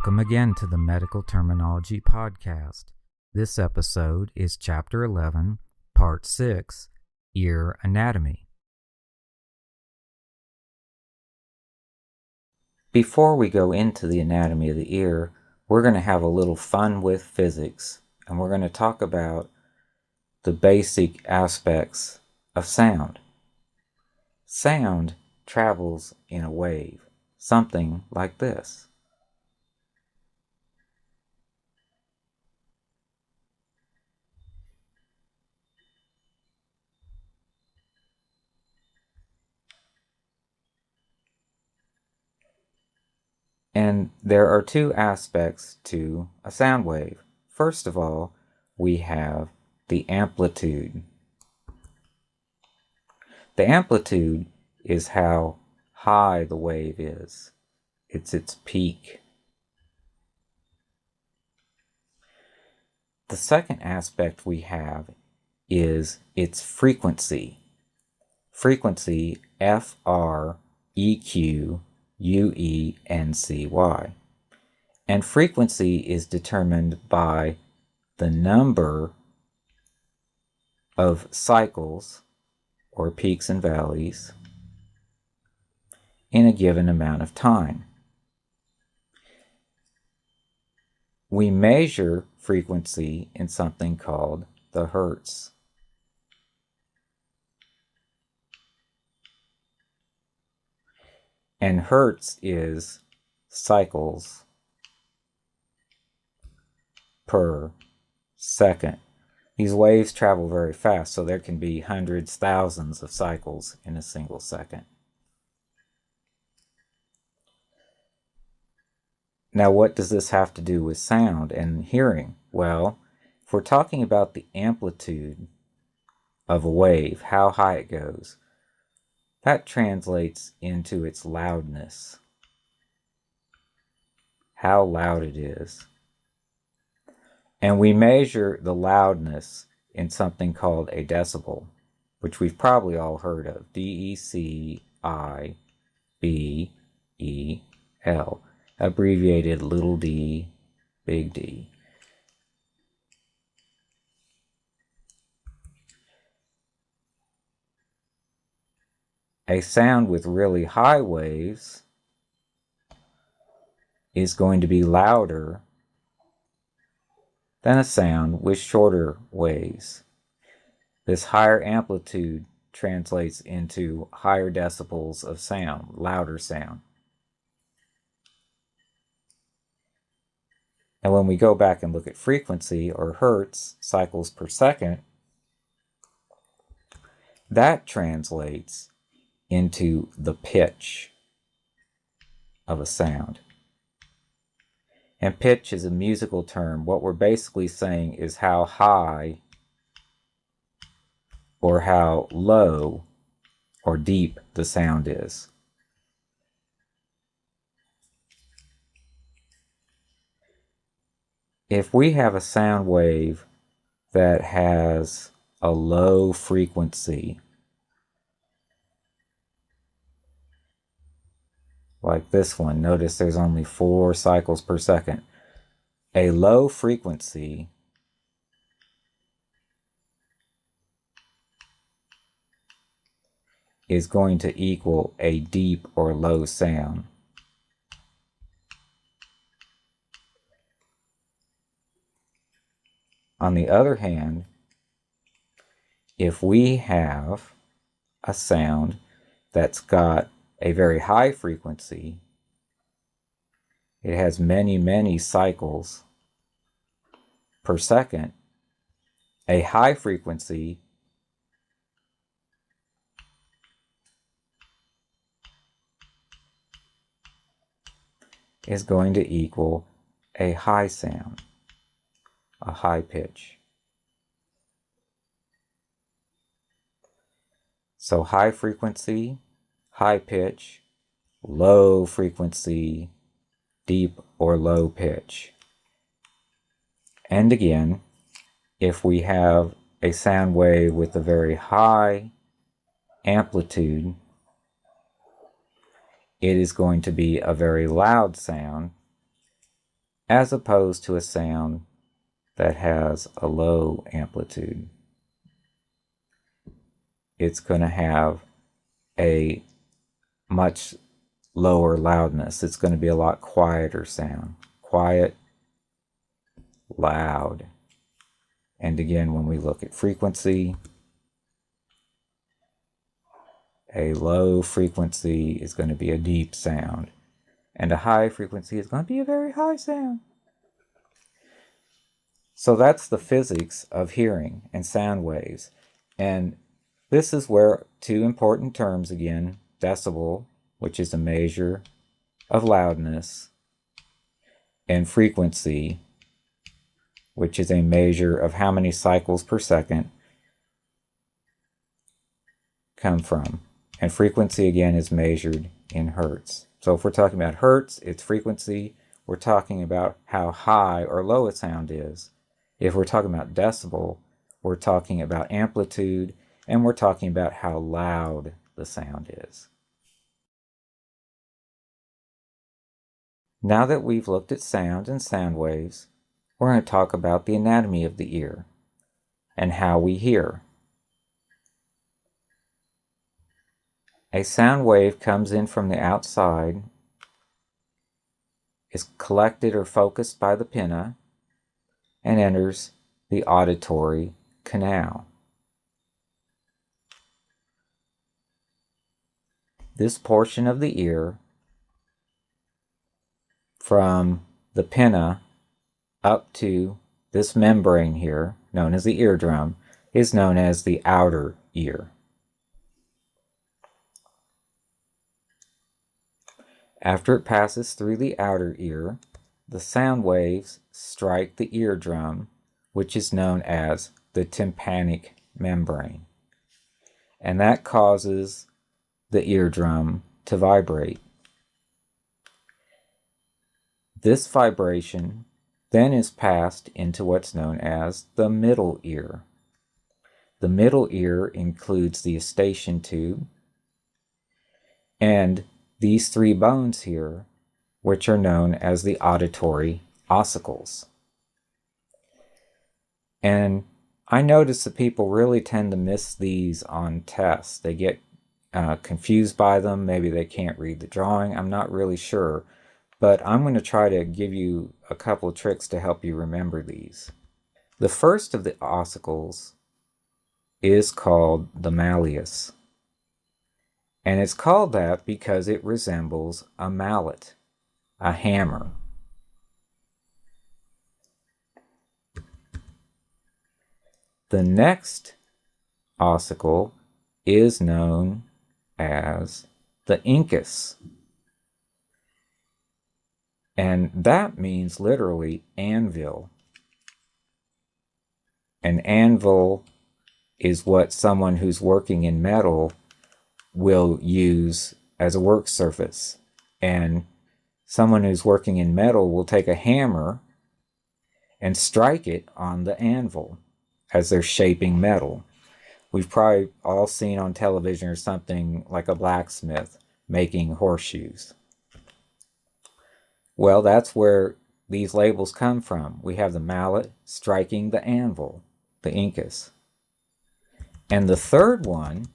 Welcome again to the Medical Terminology Podcast. This episode is Chapter 11, Part 6, Ear Anatomy. Before we go into the anatomy of the ear, we're going to have a little fun with physics, and we're going to talk about the basic aspects of sound. Sound travels in a wave, something like this. And there are two aspects to a sound wave. First of all, we have the amplitude. The amplitude is how high the wave is. It's its peak. The second aspect we have is its frequency. Frequency, F-R-E-Q-U-E-N-C-Y. And frequency is determined by the number of cycles, or peaks and valleys, in a given amount of time. We measure frequency in something called the hertz. And hertz is cycles per second. These waves travel very fast, so there can be hundreds, thousands of cycles in a single second. Now, what does this have to do with sound and hearing? Well, if we're talking about the amplitude of a wave, how high it goes, that translates into its loudness, how loud it is. And we measure the loudness in something called a decibel, which we've probably all heard of, D-E-C-I-B-E-L, abbreviated little d, big D. A sound with really high waves is going to be louder than a sound with shorter waves. This higher amplitude translates into higher decibels of sound, louder sound. And when we go back and look at frequency, or hertz, cycles per second, that translates into the pitch of a sound. And pitch is a musical term. What we're basically saying is how high or how low or deep the sound is. If we have a sound wave that has a low frequency, like this one, notice there's only 4 cycles per second. A low frequency is going to equal a deep or low sound. On the other hand, if we have a sound that's got a very high frequency, it has many, many cycles per second, a high frequency is going to equal a high sound, a high pitch. So high frequency, high pitch, low frequency, deep or low pitch. And again, if we have a sound wave with a very high amplitude, it is going to be a very loud sound as opposed to a sound that has a low amplitude. It's going to have a much lower loudness. It's going to be a lot quieter sound. Quiet, loud. And again, when we look at frequency, a low frequency is going to be a deep sound, and a high frequency is going to be a very high sound. So that's the physics of hearing and sound waves. And this is where two important terms again, decibel, which is a measure of loudness, and frequency, which is a measure of how many cycles per second, come from. And frequency again is measured in hertz. So if we're talking about hertz, it's frequency. We're talking about how high or low a sound is. If we're talking about decibel, we're talking about amplitude, and we're talking about how loud the sound is. Now that we've looked at sound and sound waves, we're going to talk about the anatomy of the ear and how we hear. A sound wave comes in from the outside, is collected or focused by the pinna, and enters the auditory canal. This portion of the ear, from the pinna up to this membrane here, known as the eardrum, is known as the outer ear. After it passes through the outer ear, the sound waves strike the eardrum, which is known as the tympanic membrane. And that causes the eardrum to vibrate. This vibration then is passed into what's known as the middle ear. The middle ear includes the eustachian tube and these three bones here, which are known as the auditory ossicles. And I notice that people really tend to miss these on tests. They get confused by them. Maybe they can't read the drawing. I'm not really sure. But I'm going to try to give you a couple of tricks to help you remember these. The first of the ossicles is called the malleus. And it's called that because it resembles a mallet, a hammer. The next ossicle is known as the incus. And that means literally anvil. An anvil is what someone who's working in metal will use as a work surface. And someone who's working in metal will take a hammer and strike it on the anvil as they're shaping metal. We've probably all seen on television or something like a blacksmith making horseshoes. Well, that's where these labels come from. We have the mallet striking the anvil, the incus. And the third one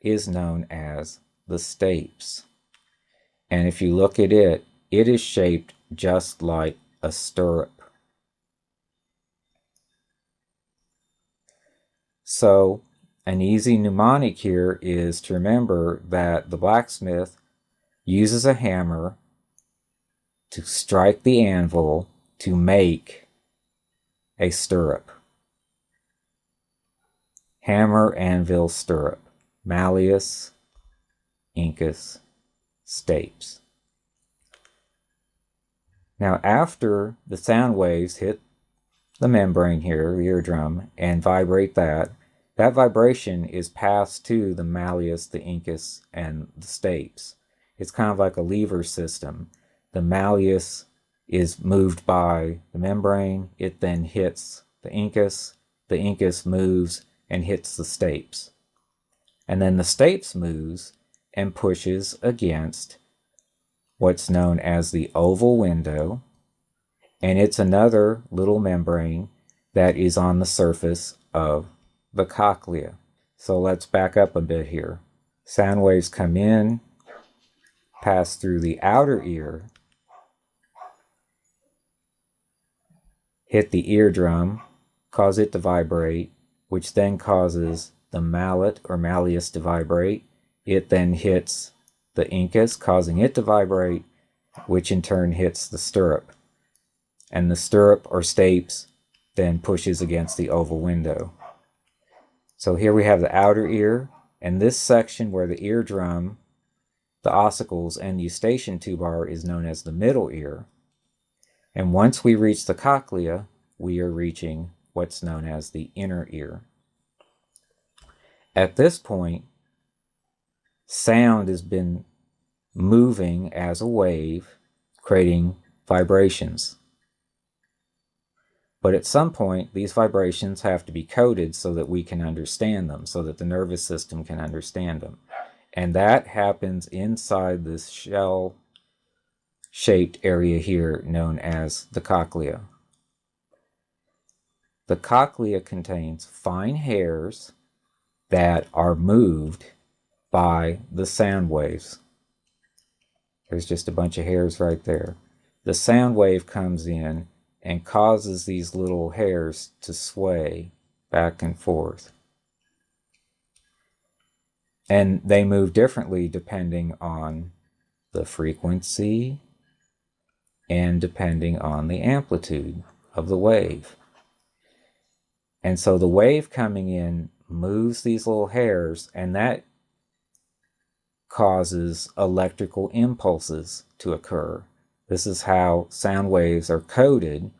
is known as the stapes. And if you look at it, it is shaped just like a stirrup. So an easy mnemonic here is to remember that the blacksmith uses a hammer to strike the anvil to make a stirrup. Hammer, anvil, stirrup. Malleus, incus, stapes. Now after the sound waves hit the membrane here, the eardrum, and vibrate that vibration is passed to the malleus, the incus, and the stapes. It's kind of like a lever system. The malleus is moved by the membrane. It then hits the incus. The incus moves and hits the stapes. And then the stapes moves and pushes against what's known as the oval window, and it's another little membrane that is on the surface of the cochlea. So let's back up a bit here. Sound waves come in, pass through the outer ear, hit the eardrum, cause it to vibrate, which then causes the mallet or malleus to vibrate. It then hits the incus, causing it to vibrate, which in turn hits the stirrup. And the stirrup or stapes then pushes against the oval window. So here we have the outer ear, and this section where the eardrum, the ossicles, and the eustachian tube are is known as the middle ear. And once we reach the cochlea, we are reaching what's known as the inner ear. At this point, sound has been moving as a wave, creating vibrations. But at some point, these vibrations have to be coded so that we can understand them, so that the nervous system can understand them. And that happens inside this shell-shaped area here known as the cochlea. The cochlea contains fine hairs that are moved by the sound waves. There's just a bunch of hairs right there. The sound wave comes in and causes these little hairs to sway back and forth. And they move differently depending on the frequency and depending on the amplitude of the wave. And so the wave coming in moves these little hairs, and that causes electrical impulses to occur. This is how sound waves are coded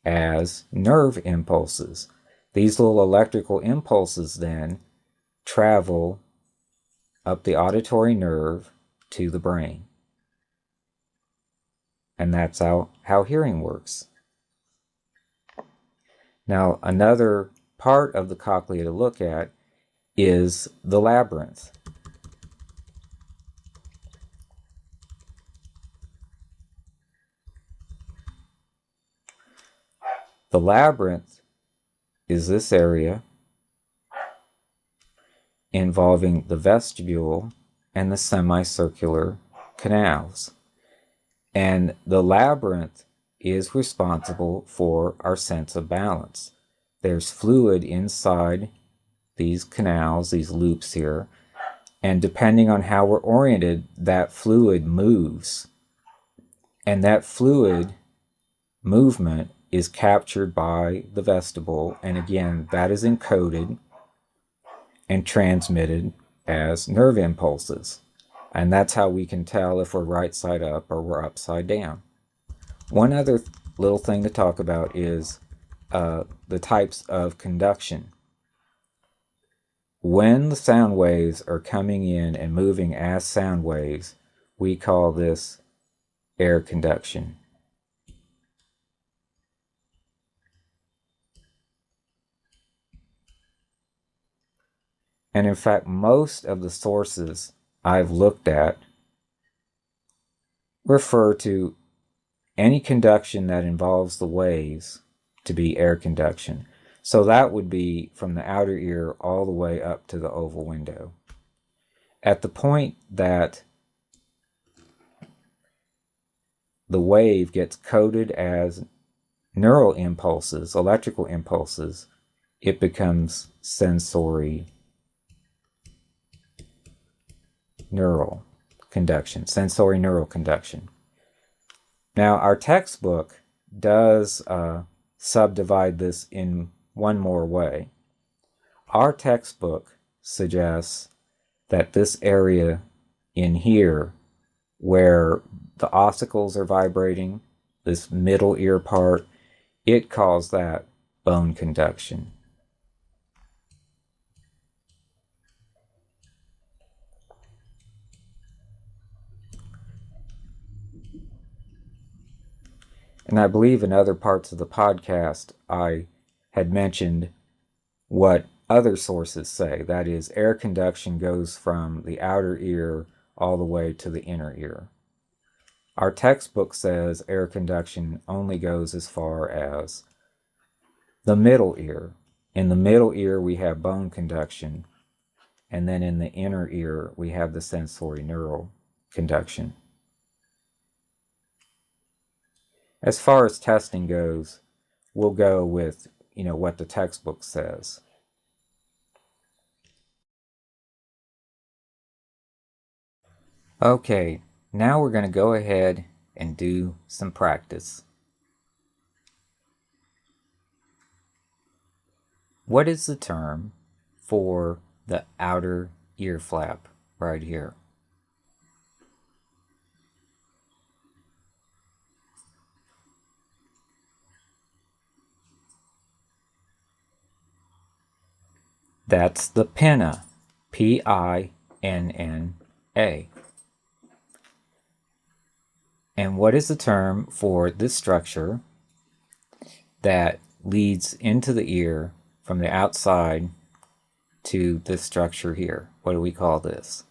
as nerve impulses. These little electrical impulses then travel up the auditory nerve to the brain. And that's how hearing works. Now, another part of the cochlea to look at is the labyrinth. The labyrinth is this area involving the vestibule and the semicircular canals. And the labyrinth is responsible for our sense of balance. There's fluid inside these canals, these loops here, and depending on how we're oriented, that fluid moves. And that fluid movement is captured by the vestibule, and again, that is encoded and transmitted as nerve impulses. And that's how we can tell if we're right side up or we're upside down. One other little thing to talk about is the types of conduction. When the sound waves are coming in and moving as sound waves, we call this air conduction. And in fact, most of the sources I've looked at refer to any conduction that involves the waves to be air conduction. So that would be from the outer ear all the way up to the oval window. At the point that the wave gets coded as neural impulses, electrical impulses, it becomes sensory neural conduction, sensory neural conduction. Now, our textbook does subdivide this in one more way. Our textbook suggests that this area in here, where the ossicles are vibrating, this middle ear part, it calls that bone conduction. And I believe in other parts of the podcast, I had mentioned what other sources say. That is, air conduction goes from the outer ear all the way to the inner ear. Our textbook says air conduction only goes as far as the middle ear. In the middle ear, we have bone conduction, and then in the inner ear, we have the sensory neural conduction. As far as testing goes, we'll go with, what the textbook says. Okay, now we're going to go ahead and do some practice. What is the term for the outer ear flap right here? That's the pinna, P-I-N-N-A. And what is the term for this structure that leads into the ear from the outside to this structure here? What do we call this?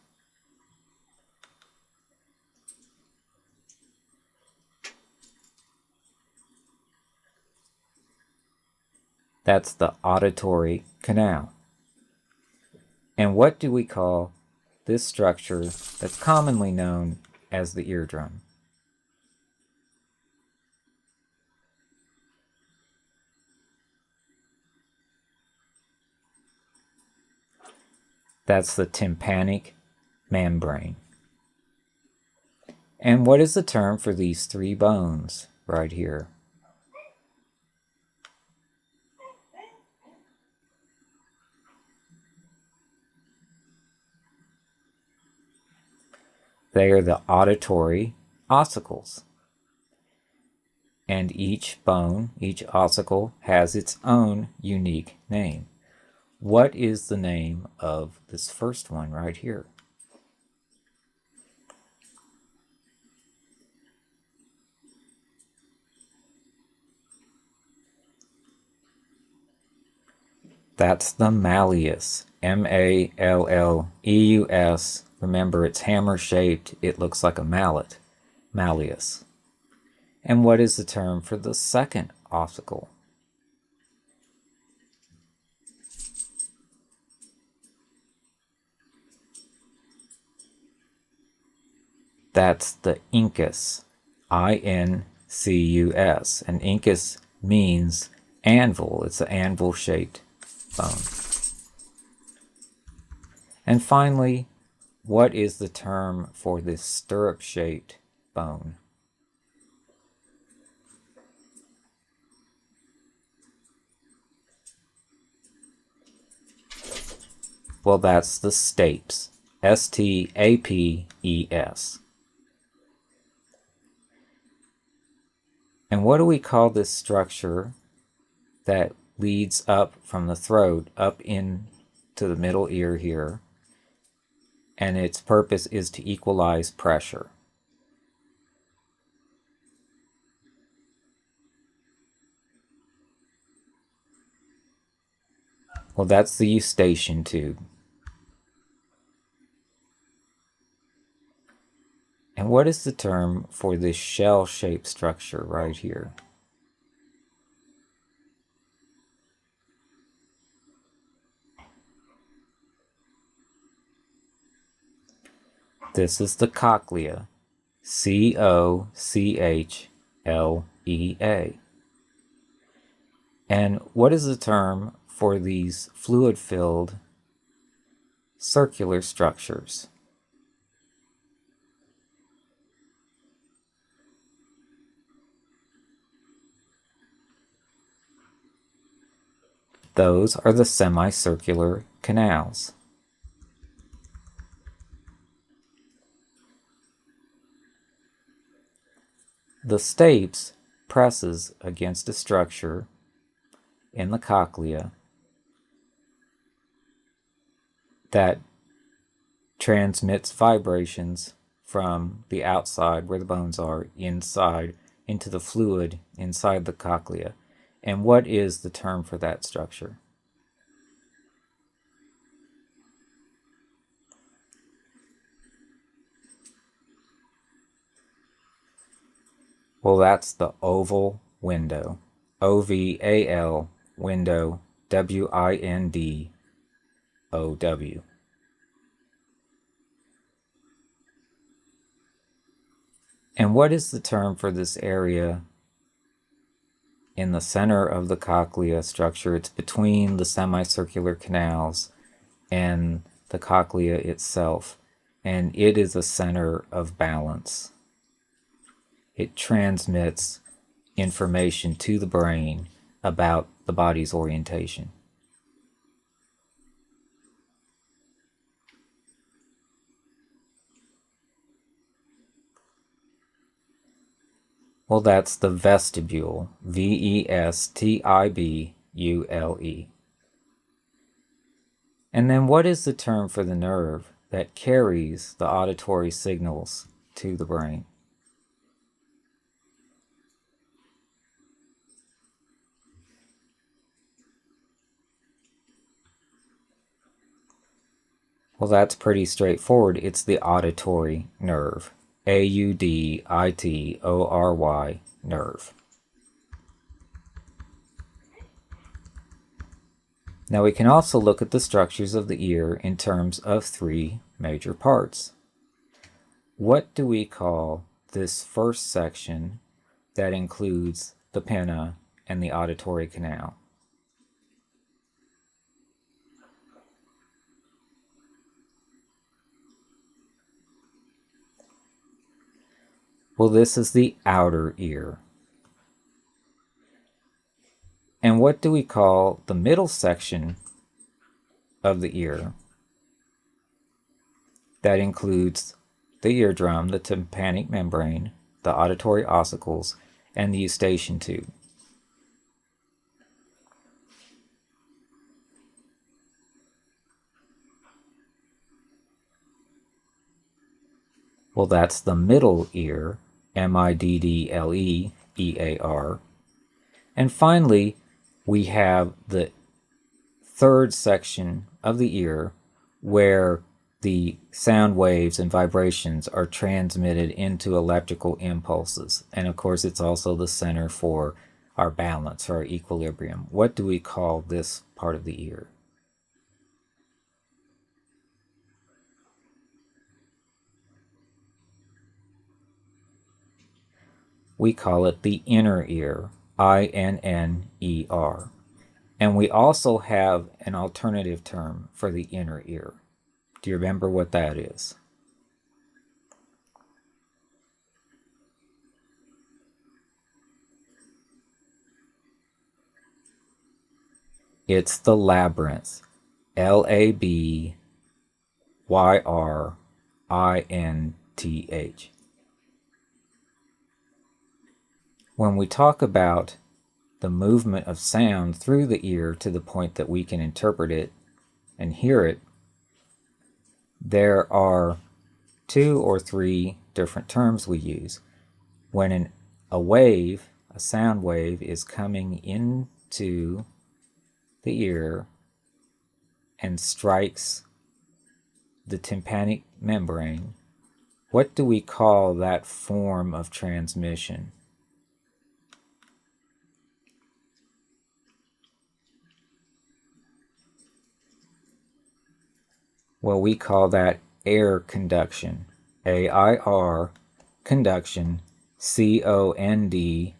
That's the auditory canal. And what do we call this structure that's commonly known as the eardrum? That's the tympanic membrane. And what is the term for these three bones right here? They are the auditory ossicles. And each bone, each ossicle, has its own unique name. What is the name of this first one right here? That's the malleus, M-A-L-L-E-U-S. Remember, it's hammer-shaped. It looks like a mallet, malleus. And what is the term for the second ossicle? That's the incus, I-N-C-U-S. And incus means anvil. It's an anvil-shaped bone. And finally, what is the term for this stirrup-shaped bone? Well, that's the stapes, S-T-A-P-E-S. And what do we call this structure that leads up from the throat up into the middle ear here? And its purpose is to equalize pressure. Well, that's the eustachian tube. And what is the term for this shell-shaped structure right here? This is the cochlea, C-O-C-H-L-E-A. And what is the term for these fluid-filled circular structures? Those are the semicircular canals. The stapes presses against a structure in the cochlea that transmits vibrations from the outside, where the bones are, inside, into the fluid inside the cochlea. And what is the term for that structure? Well, that's the oval window. OVAL window, WINDOW. And what is the term for this area in the center of the cochlea structure? It's between the semicircular canals and the cochlea itself, and it is a center of balance. It transmits information to the brain about the body's orientation. Well, that's the vestibule, VESTIBULE. And then what is the term for the nerve that carries the auditory signals to the brain? Well, that's pretty straightforward. It's the auditory nerve. AUDITORY nerve. Now we can also look at the structures of the ear in terms of three major parts. What do we call this first section that includes the pinna and the auditory canal? Well, this is the outer ear. And what do we call the middle section of the ear that includes the eardrum, the tympanic membrane, the auditory ossicles, and the eustachian tube? Well, that's the middle ear, MIDDLEEAR. And finally, we have the third section of the ear where the sound waves and vibrations are transmitted into electrical impulses. And of course, it's also the center for our balance, or our equilibrium. What do we call this part of the ear? We call it the inner ear, INNER. And we also have an alternative term for the inner ear. Do you remember what that is? It's the labyrinth, LABYRINTH. When we talk about the movement of sound through the ear to the point that we can interpret it and hear it, there are 2 or 3 different terms we use. When a wave, a sound wave, is coming into the ear and strikes the tympanic membrane, what do we call that form of transmission? Well, we call that air conduction, AIR conduction, CONDUCTION.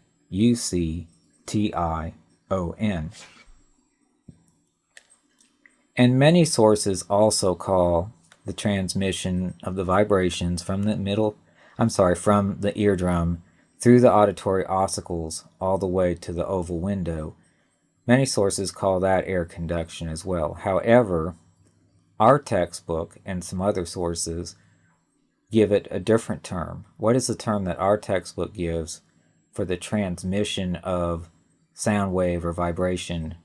And many sources also call the transmission of the vibrations from the eardrum through the auditory ossicles all the way to the oval window. Many sources call that air conduction as well. However, our textbook and some other sources give it a different term. What is the term that our textbook gives for the transmission of sound wave or vibration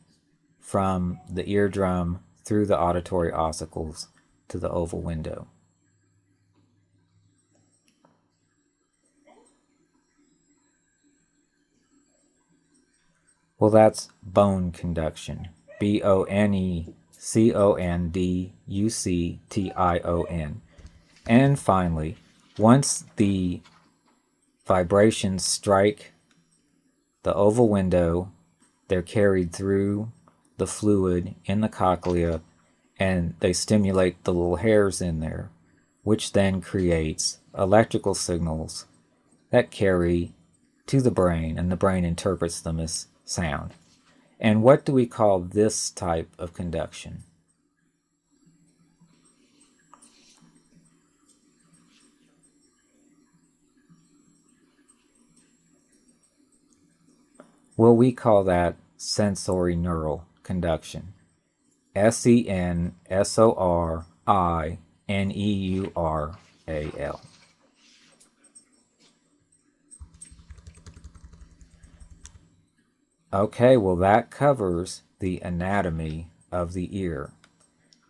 from the eardrum through the auditory ossicles to the oval window? Well, that's bone conduction, BONECONDUCTION. And finally, once the Vibrations strike the oval window, they're carried through the fluid in the cochlea, and they stimulate the little hairs in there, which then creates electrical signals that carry to the brain, and the brain interprets them as sound. And what do we call this type of conduction? Well, we call that sensory neural conduction. SENSORINEURAL. Okay, well, that covers the anatomy of the ear.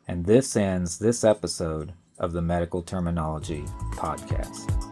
And this ends this episode of the Medical Terminology Podcast.